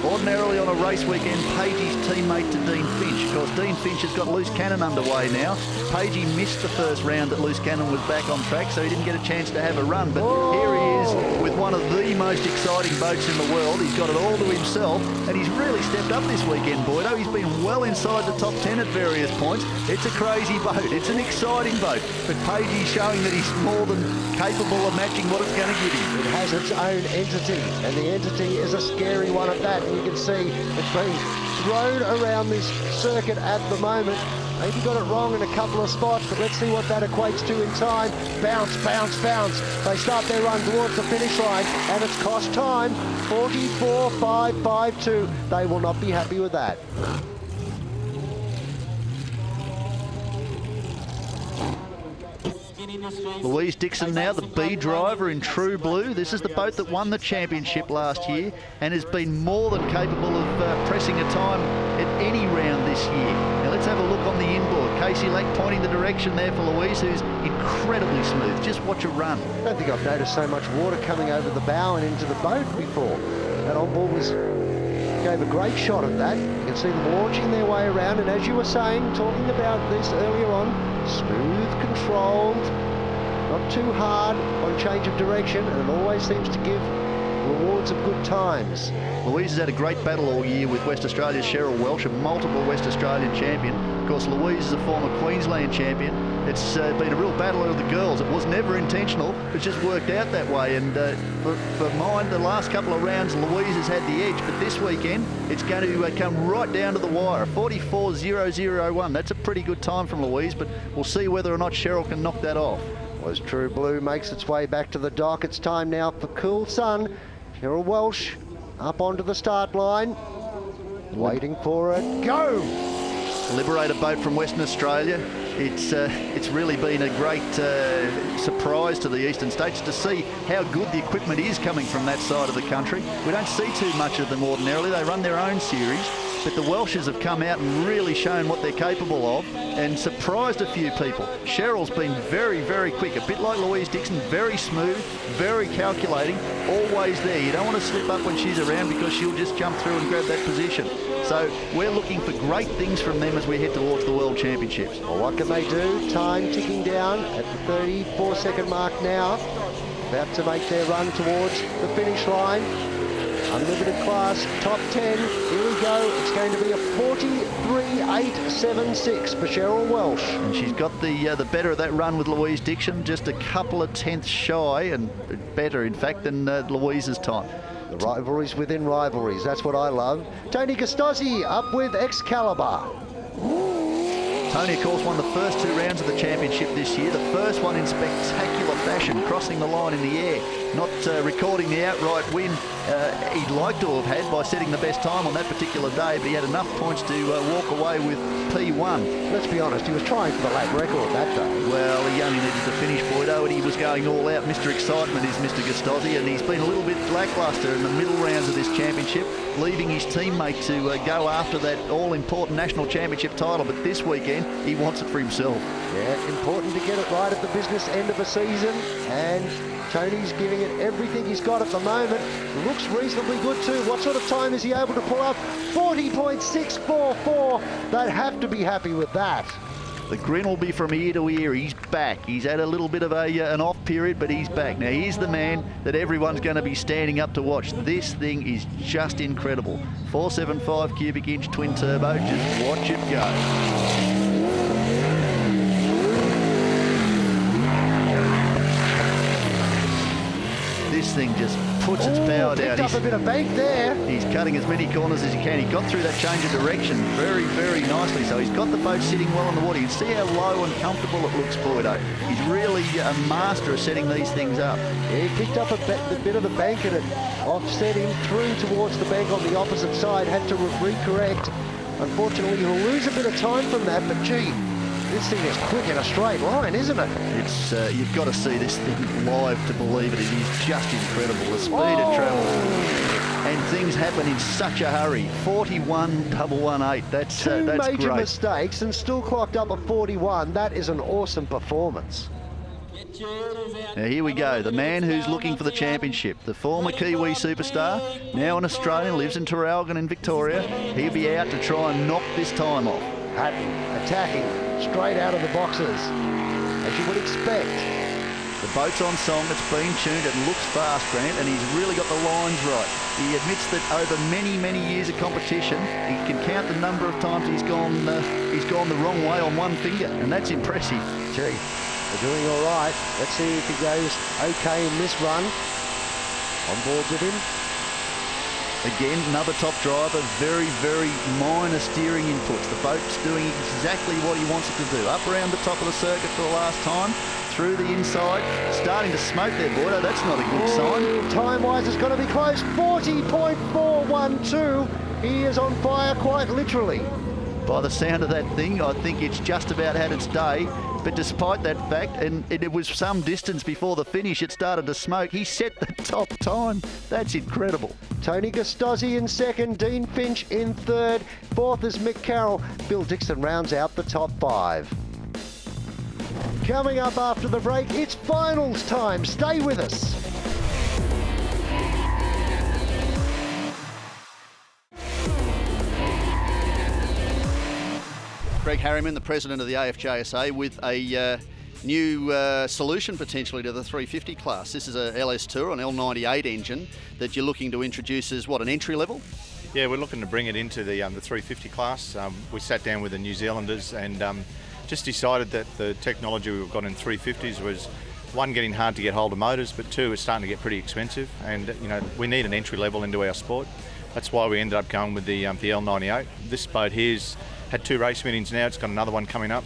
Ordinarily on a race weekend, Pagey's teammate to Dean Finch. Of course, Dean Finch has got Loose Cannon underway now. Pagey missed the first round that Loose Cannon was back on track, so he didn't get a chance to have a run. But here he is with one of the most exciting boats in the world. He's got it all to himself, and he's really stepped up this weekend, Boydo. He's been well inside the top 10 at various points. It's a crazy boat. It's an exciting boat. But Pagey's showing that he's more than capable of matching what it's going to give him. It has its own entity, and the entity is a scary one at that. You can see it's being thrown around this circuit at the moment. Maybe got it wrong in a couple of spots, but let's see what that equates to in time. Bounce, bounce, bounce. They start their run towards the finish line, and it's cost time, 44.552. They will not be happy with that. Louise Dixon now, the B driver in True Blue. This is the boat that won the championship last year and has been more than capable of pressing a time at any round this year. Now let's have a look on the inboard. Casey Lack pointing the direction there for Louise, who's incredibly smooth. Just watch her run. I don't think I've noticed so much water coming over the bow and into the boat before. That onboard gave a great shot at that. You can see them launching their way around, and as you were saying, talking about this earlier on, smooth, controlled, not too hard on change of direction, and it always seems to give rewards of good times. Louise has had a great battle all year with West Australia's Cheryl Welsh, a multiple West Australian champion. Of course, Louise is a former Queensland champion. It's been a real battle of the girls. It was never intentional. It's just worked out that way. And for mine, the last couple of rounds, Louise has had the edge. But this weekend, it's going to come right down to the wire. 44.001. That's a pretty good time from Louise, but we'll see whether or not Cheryl can knock that off. As True Blue makes its way back to the dock, it's time now for Cool Sun. Cheryl Welsh up onto the start line, waiting for it. Go! Liberator boat from Western Australia. It's really been a great surprise to the eastern states to see how good the equipment is coming from that side of the country. We don't see too much of them ordinarily. They run their own series, but the Welshes have come out and really shown what they're capable of and surprised a few people. Cheryl's been very, very quick, a bit like Louise Dixon, very smooth, very calculating, always there. You don't want to slip up when she's around because she'll just jump through and grab that position. So we're looking for great things from them as we head towards the World Championships. Well, what can they do? Time ticking down at the 34-second mark now. About to make their run towards the finish line. Unlimited class, top 10. Here we go. It's going to be a 43.876 for Cheryl Welsh. And she's got the better of that run with Louise Dixon, just a couple of tenths shy, and better, in fact, than Louise's time. The rivalries within rivalries, that's what I love. Tony Gustozzi up with Excalibur. Tony, of course, won the first two rounds of the championship this year. The first one in spectacular fashion, crossing the line in the air, not recording the outright win he'd like to have had by setting the best time on that particular day, but he had enough points to walk away with P1. Let's be honest, he was trying for the lap record that day. Well, he only needed to finish, Boydo, and he was going all out. Mr. Excitement is Mr. Gustozzi, and he's been a little bit lacklustre in the middle rounds of this championship, leaving his teammate to go after that all-important national championship title, but this weekend he wants it for himself. Yeah, important to get it right at the business end of a season, and Tony's giving it everything he's got at the moment. Looks reasonably good too. What sort of time is he able to pull up? 40.644. They'd have to be happy with that. The grin will be from ear to ear. He's back. He's had a little bit of an off period, but he's back. Now, he's the man that everyone's going to be standing up to watch. This thing is just incredible. 475 cubic inch twin turbo. Just watch it go. This thing just puts its power picked down. up a bit of bank there. He's cutting as many corners as he can. He got through that change of direction very, very nicely. So he's got the boat sitting well in the water. You can see how low and comfortable it looks, Boydo. He's really a master of setting these things up. Yeah, he picked up a bit of the bank and it offset him through towards the bank on the opposite side. Had to recorrect. Unfortunately, he'll lose a bit of time from that, but gee, this thing is quick in a straight line, isn't it? It's you've got to see this thing live to believe it. It is just incredible, the speed it travels. And things happen in such a hurry. 41.118. That's Two that's major great. mistakes and still clocked up at 41. That is an awesome performance. Now here we go, the man who's looking for the championship, the former Kiwi superstar, now an Australian, lives in Traralgon in Victoria. He'll be out to try and knock this time off. Hatton attacking straight out of the boxes, as you would expect. The boat's on song, it's been tuned, it looks fast, Grant, and he's really got the lines right. He admits that over many, many years of competition, he can count the number of times he's gone the wrong way on one finger, and that's impressive. Gee, they're doing all right. Let's see if he goes okay in this run. On board with him. Again, another top driver, very, very minor steering inputs. The boat's doing exactly what he wants it to do. Up around the top of the circuit for the last time, through the inside, starting to smoke there, Boydo. That's not a good sign. Time-wise, it's going to be close. 40.412. He is on fire, quite literally. By the sound of that thing, I think it's just about had its day. But despite that fact, and it was some distance before the finish, it started to smoke. He set the top time. That's incredible. Tony Gustozzi in second, Dean Finch in third. Fourth is Mick Carroll. Bill Dixon rounds out the top five. Coming up after the break, it's finals time. Stay with us. Greg Harriman, the president of the AFJSA, with a new solution potentially to the 350 class. This is a LS2 or an L98 engine that you're looking to introduce as what, an entry level? Yeah, we're looking to bring it into the 350 class. We sat down with the New Zealanders and just decided that the technology we've got in 350s was, one, getting hard to get hold of motors, but two, it's starting to get pretty expensive, and you know, we need an entry level into our sport. That's why we ended up going with the L98. This boat here's had 2 race meetings now. It's got another one coming up,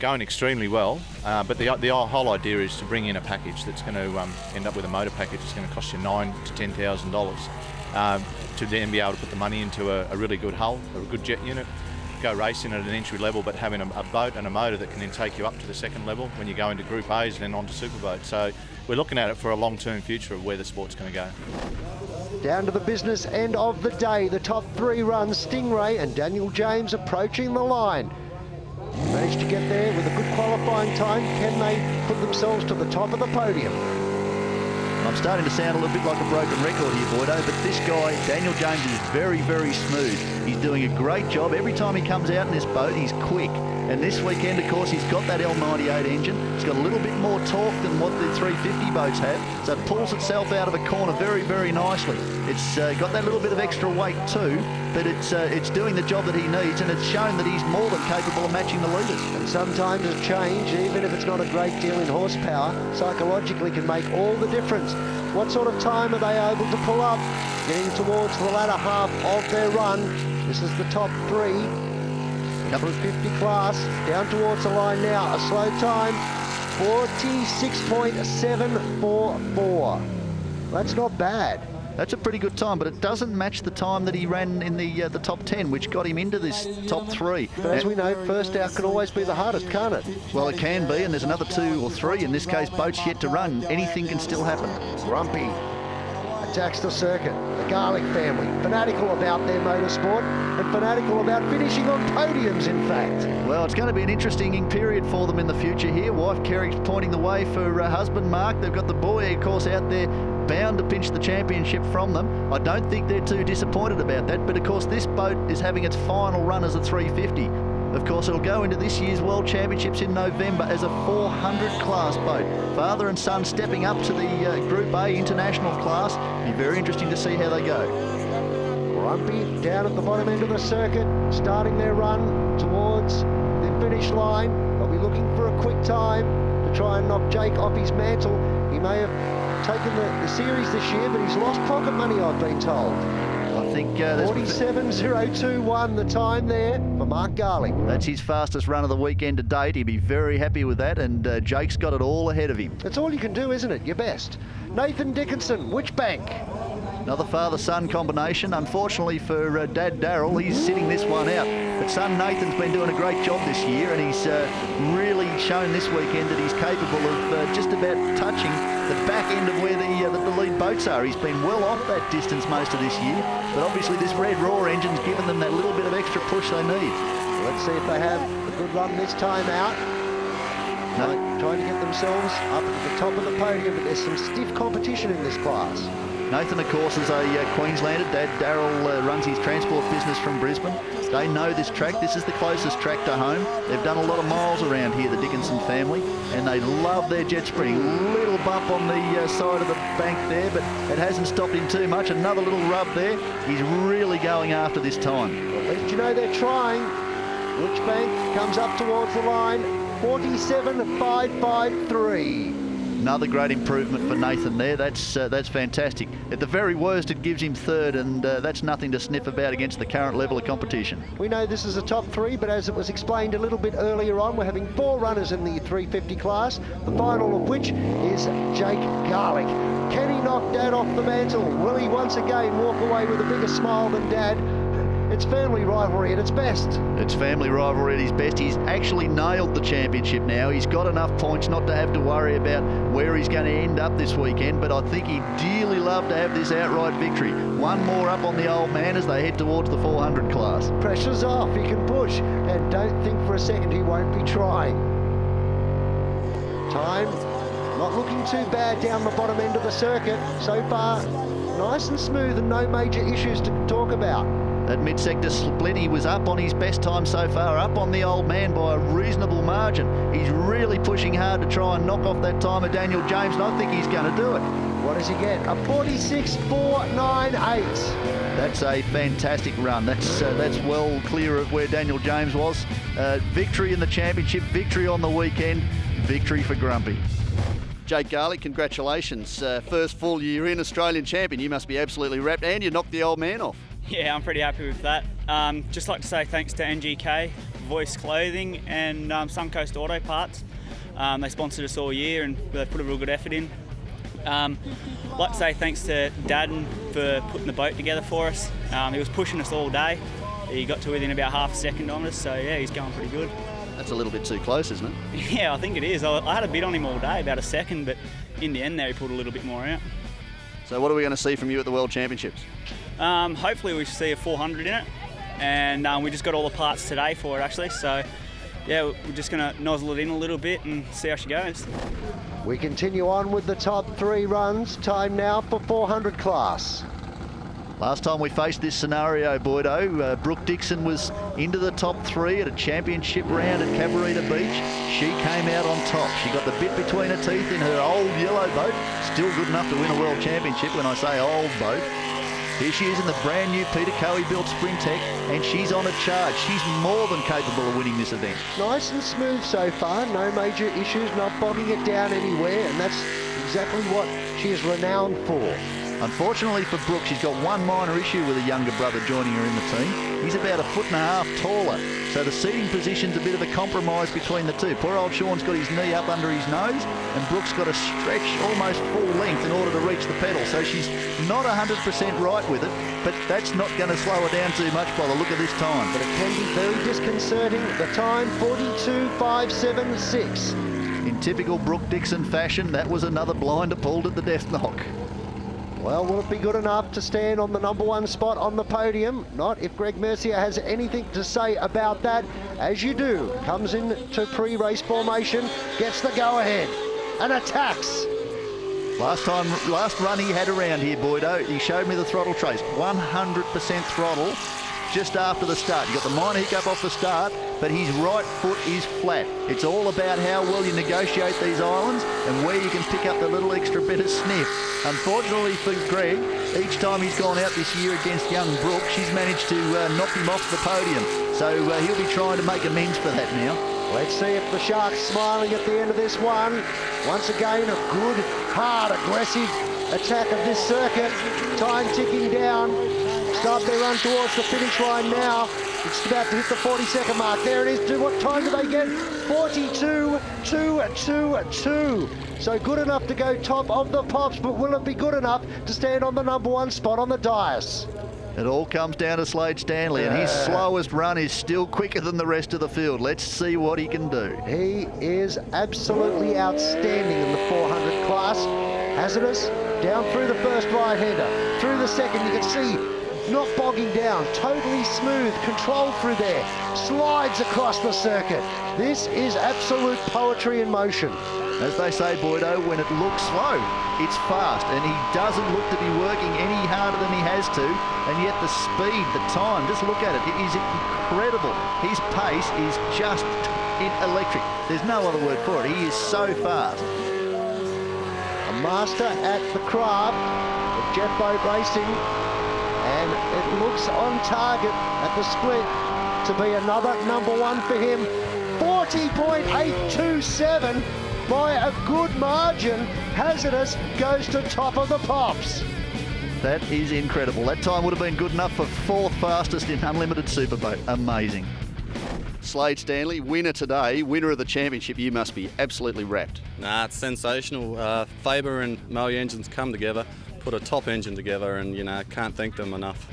going extremely well. But the whole idea is to bring in a package that's going to end up with a motor package that's going to cost you $9,000 to $10,000 to then be able to put the money into a really good hull or a good jet unit, go racing at an entry level, but having a boat and a motor that can then take you up to the second level when you go into Group A's and then on to Superboats. So we're looking at it for a long-term future of where the sport's going to go. Down to the business end of the day. The top 3 runs, Stingray and Daniel James approaching the line. Managed to get there with a good qualifying time. Can they put themselves to the top of the podium? I'm starting to sound a little bit like a broken record here, Boydo, but this guy, Daniel James, is very, very smooth. He's doing a great job. Every time he comes out in this boat, he's quick. And this weekend, of course, he's got that L98 engine. It's got a little bit more torque than what the 350 boats have, so it pulls itself out of a corner very, very nicely. It's got that little bit of extra weight too, but it's doing the job that he needs, and it's shown that he's more than capable of matching the leaders. And sometimes a change, even if it's not a great deal in horsepower, psychologically can make all the difference. What sort of time are they able to pull up? Getting towards the latter half of their run. This is the top 3. Number 50 class, down towards the line now. A slow time, 46.744. That's not bad. That's a pretty good time, but it doesn't match the time that he ran in the top 10, which got him into this top 3. But as we know, first out can always be the hardest, can't it? Well, it can be, and there's another 2 or 3, in this case, boats yet to run. Anything can still happen. Grumpy attacks the circuit. The Garlic family, fanatical about their motorsport and fanatical about finishing on podiums, in fact. Well, it's going to be an interesting period for them in the future here. Wife Kerry's pointing the way for husband Mark. They've got the boy, of course, out there bound to pinch the championship from them. I don't think they're too disappointed about that, but of course this boat is having its final run as a 350. Of course, it'll go into this year's World Championships in November as a 400 class boat. Father and son stepping up to the Group A international class. Be very interesting to see how they go. Grumpy down at the bottom end of the circuit, starting their run towards the finish line. They'll be looking for a quick time to try and knock Jake off his mantle. He may have taken the series this year, but he's lost pocket money, I've been told. I think 47.021 the time there for Mark Garlick. That's his fastest run of the weekend to date. He'd be very happy with that, and Jake's got it all ahead of him. That's all you can do, isn't it? Your best. Nathan Dickinson, which bank? Another father-son combination. Unfortunately for Dad Darrell, he's sitting this one out. But son Nathan's been doing a great job this year, and he's really shown this weekend that he's capable of just about touching the back end of where the lead boats are. He's been well off that distance most of this year, but obviously this Red Raw engine's given them that little bit of extra push they need. Let's see if they have a good run this time out. Trying to get themselves up at the top of the podium, but there's some stiff competition in this class. Nathan, of course, is a Queenslander. Dad Darrell runs his transport business from Brisbane. They know this track. This is the closest track to home. They've done a lot of miles around here, the Dickinson family, and they love their jet spring. Little bump on the side of the bank there, but it hasn't stopped him too much. Another little rub there. He's really going after this time. Well, at least you know they're trying. Which bank comes up towards the line? 47.553. Another great improvement for Nathan there. That's fantastic. At the very worst, it gives him third, and that's nothing to sniff about against the current level of competition. We know this is a top three, but as it was explained a little bit earlier on, we're having 4 runners in the 350 class, the final of which is Jake Garlick. Can he knock Dad off the mantle? Will he once again walk away with a bigger smile than Dad? It's family rivalry at its best. It's family rivalry at his best. He's actually nailed the championship now. He's got enough points not to have to worry about where he's going to end up this weekend, but I think he'd dearly love to have this outright victory. One more up on the old man as they head towards the 400 class. Pressure's off, he can push, and don't think for a second he won't be trying. Time not looking too bad down the bottom end of the circuit. So far, nice and smooth and no major issues to talk about. That mid-sector split, he was up on his best time so far, up on the old man by a reasonable margin. He's really pushing hard to try and knock off that time of Daniel James, and I think he's going to do it. What does he get? A 46.498. That's a fantastic run. That's well clear of where Daniel James was. Victory in the championship, victory on the weekend, victory for Grumpy. Jake Garlick, congratulations. First full year in, Australian champion. You must be absolutely wrapped, and you knocked the old man off. Yeah, I'm pretty happy with that. Just like to say thanks to NGK, Voice Clothing, and Suncoast Auto Parts. They sponsored us all year, and they've put a real good effort in. Like to say thanks to Dadden for putting the boat together for us. He was pushing us all day. He got to within about half a second on us, so yeah, he's going pretty good. That's a little bit too close, isn't it? Yeah, I think it is. I had a bit on him all day, about a second, but in the end there he pulled a little bit more out. So what are we going to see from you at the World Championships? Hopefully we see a 400 in it, and we just got all the parts today for it actually, so yeah, we're just going to nozzle it in a little bit and see how she goes. We continue on with the top 3 runs. Time now for 400 class. Last time we faced this scenario, Boydo, Brooke Dixon was into the top 3 at a championship round at Cabarita Beach. She came out on top. She got the bit between her teeth in her old yellow boat. Still good enough to win a world championship when I say old boat. Here she is in the brand new Peter Cowie built Sprintec, and she's on a charge. She's more than capable of winning this event. Nice and smooth so far, no major issues, not bogging it down anywhere, and that's exactly what she is renowned for. Unfortunately for Brooke, she's got one minor issue with a younger brother joining her in the team. He's about 1.5 foot taller, so the seating position's a bit of a compromise between the two. Poor old Sean's got his knee up under his nose, and Brooke's got to stretch almost full length in order to reach the pedal, so she's not 100% right with it, but that's not going to slow her down too much by the look of this time. But it can be very disconcerting. The time, 42.576. In typical Brooke Dixon fashion, that was another blinder pulled at the death knock. Well, will it be good enough to stand on the #1 spot on the podium? Not if Greg Mercier has anything to say about that. As you do, comes into pre-race formation, gets the go-ahead, and attacks. Last run he had around here, Boydo, he showed me the throttle trace. 100% throttle just after the start. You got the minor hiccup off the start, but his right foot is flat. It's all about how well you negotiate these islands and where you can pick up the little extra bit of sniff. Unfortunately for Greg, each time he's gone out this year against young Brooke, she's managed to knock him off the podium. So he'll be trying to make amends for that now. Let's see if the Sharks smiling at the end of this one. Once again, a good, hard, aggressive attack of this circuit. Time ticking down. Start their run towards the finish line now. It's about to hit the 40-second mark. There it is. What time do they get? 42.222. So good enough to go top of the pops, but will it be good enough to stand on the number 1 spot on the dais? It all comes down to Slade Stanley, and his slowest run is still quicker than the rest of the field. Let's see what he can do. He is absolutely outstanding in the 400 class. Hazardous, down through the first right-hander. Through the second, you can see, not bogging down, totally smooth, controlled through there. Slides across the circuit. This is absolute poetry in motion. As they say, Boydo, when it looks slow, it's fast, and he doesn't look to be working any harder than he has to, and yet the speed, the time, just look at it, it is incredible. His pace is just electric. There's no other word for it. He is so fast. A master at the craft of jet boat racing, and it looks on target at the split to be another number 1 for him. 40.827. By a good margin. Hazardous goes to top of the pops. That is incredible. That time would have been good enough for 4th fastest in Unlimited Superboat. Amazing. Slade Stanley, winner today, winner of the championship. You must be absolutely wrapped. Nah, it's sensational. Faber and Moe engines come together, put a top engine together, and can't thank them enough.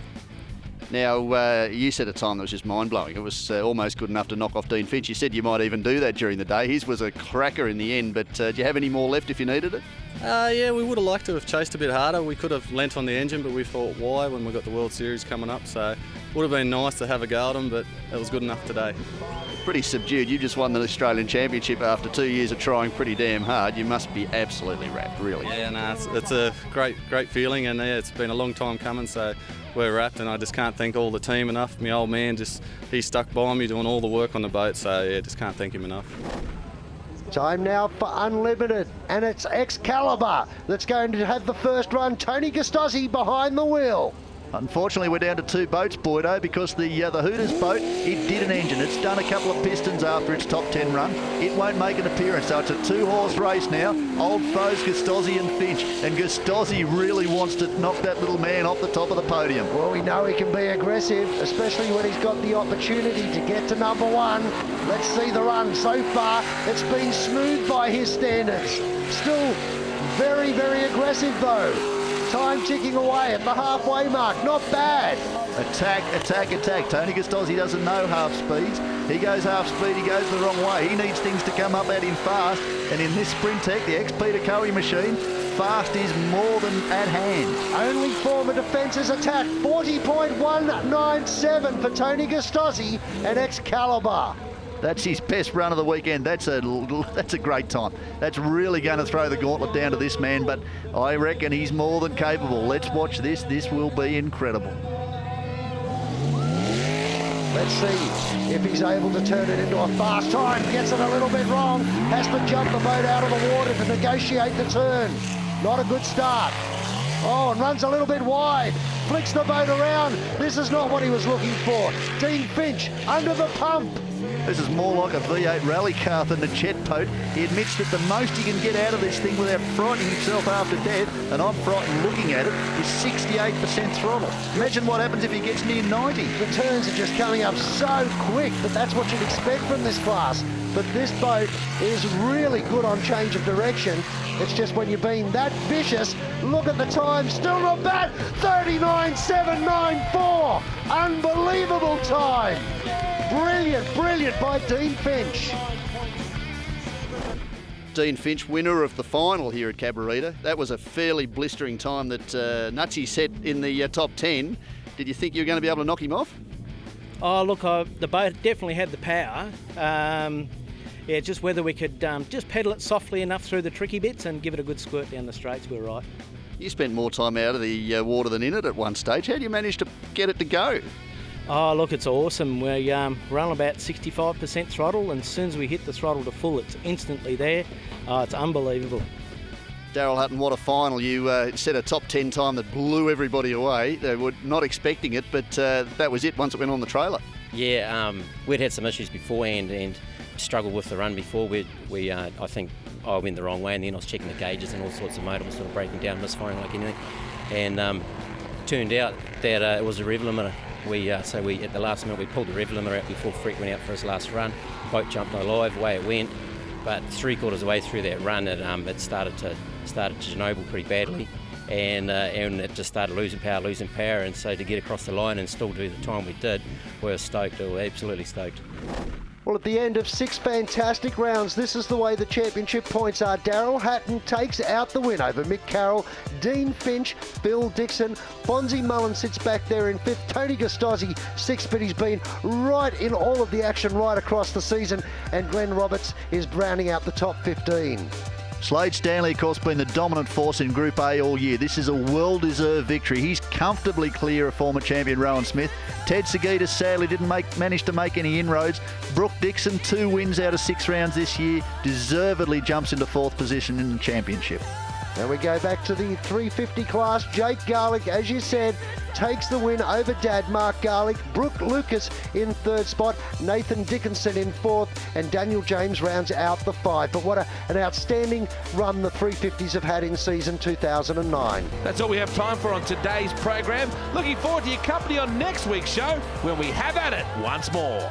Now, you said a time that was just mind-blowing. It was almost good enough to knock off Dean Finch. You said you might even do that during the day. His was a cracker in the end, but do you have any more left if you needed it? Yeah, we would have liked to have chased a bit harder. We could have lent on the engine, but we thought, why, when we got the World Series coming up? So it would have been nice to have a go at them, but it was good enough today. Pretty subdued. You just won the Australian Championship after 2 years of trying pretty damn hard. You must be absolutely wrapped, really. Yeah, no, it's a great feeling, and yeah, it's been a long time coming, so we're wrapped, and I just can't thank all the team enough. My old man, he stuck by me doing all the work on the boat, so yeah, just can't thank him enough. Time now for Unlimited, and it's Excalibur that's going to have the first run. Tony Gustozzi behind the wheel. Unfortunately, we're down to 2 boats, Boydo, because the Hooters boat, it did an engine. It's done a couple of pistons after its top 10 run. It won't make an appearance, so it's a 2-horse race now. Old foes Gustozzi and Finch, and Gustozzi really wants to knock that little man off the top of the podium. Well, we know he can be aggressive, especially when he's got the opportunity to get to number 1. Let's see the run. So far, it's been smooth by his standards. Still very, very aggressive, though. Time ticking away at the halfway mark. Not bad. Attack, attack, attack. Tony Gustozzi doesn't know half speeds. He goes half speed, he goes the wrong way. He needs things to come up at him fast. And in this Sprint Tech, the ex-Peter Cowie machine, fast is more than at hand. Only former defences attack. 40.197 for Tony Gustozzi and Excalibur. That's his best run of the weekend. That's a great time. That's really going to throw the gauntlet down to this man, but I reckon he's more than capable. Let's watch this. This will be incredible. Let's see if he's able to turn it into a fast time. Gets it a little bit wrong. Has to jump the boat out of the water to negotiate the turn. Not a good start. Oh, and runs a little bit wide. Flicks the boat around. This is not what he was looking for. Dean Finch under the pump. This is more like a V8 rally car than a jet boat. He admits that the most he can get out of this thing without frightening himself after death, and I'm frightened looking at it, is 68% throttle. Imagine what happens if he gets near 90. The turns are just coming up so quick, but that's what you'd expect from this class. But this boat is really good on change of direction. It's just when you're being that vicious, look at the time, still not bad, 39.794. Unbelievable time. Brilliant, brilliant by Dean Finch. Dean Finch, winner of the final here at Cabarita. That was a fairly blistering time that Nutsy set in the top 10. Did you think you were going to be able to knock him off? Oh, look, the boat definitely had the power. Yeah, just whether we could just pedal it softly enough through the tricky bits and give it a good squirt down the straights, we were right. You spent more time out of the water than in it at one stage. How do you manage to get it to go? Oh, look, it's awesome. We're on about 65% throttle, and as soon as we hit the throttle to full, it's instantly there. Oh, it's unbelievable. Daryl Hutton, what a final. You set a top 10 time that blew everybody away. They were not expecting it, but that was it once it went on the trailer. Yeah, we'd had some issues beforehand and struggled with the run before. I think I went the wrong way, and then I was checking the gauges and all sorts of motor was sort of breaking down, misfiring like anything. And turned out that it was a rev limiter. So at the last minute we pulled the rev limiter out before Freak went out for his last run. Boat jumped alive, away it went. But 3/4 of the way through that run, it started to genoble pretty badly, and it just started losing power. And so to get across the line and still do the time we did, we were stoked. We were absolutely stoked. Well, at the end of 6 fantastic rounds, this is the way the championship points are. Daryl Hutton takes out the win over Mick Carroll, Dean Finch, Phil Dixon. Bonzi Mullen sits back there in 5th. Tony Gustozzi 6th, but he's been right in all of the action right across the season. And Glenn Roberts is rounding out the top 15. Slade Stanley, of course, been the dominant force in Group A all year. This is a well-deserved victory. He's comfortably clear of former champion Rowan Smith. Ted Seguidas sadly didn't manage to make any inroads. Brooke Dixon, 2 wins out of 6 rounds this year, deservedly jumps into 4th position in the championship. Now we go back to the 350 class. Jake Garlick, as you said, takes the win over Dad Mark Garlick. Brooke Lucas in 3rd spot. Nathan Dickinson in 4th. And Daniel James rounds out the 5. But what an outstanding run the 350s have had in season 2009. That's all we have time for on today's program. Looking forward to your company on next week's show when we have at it once more.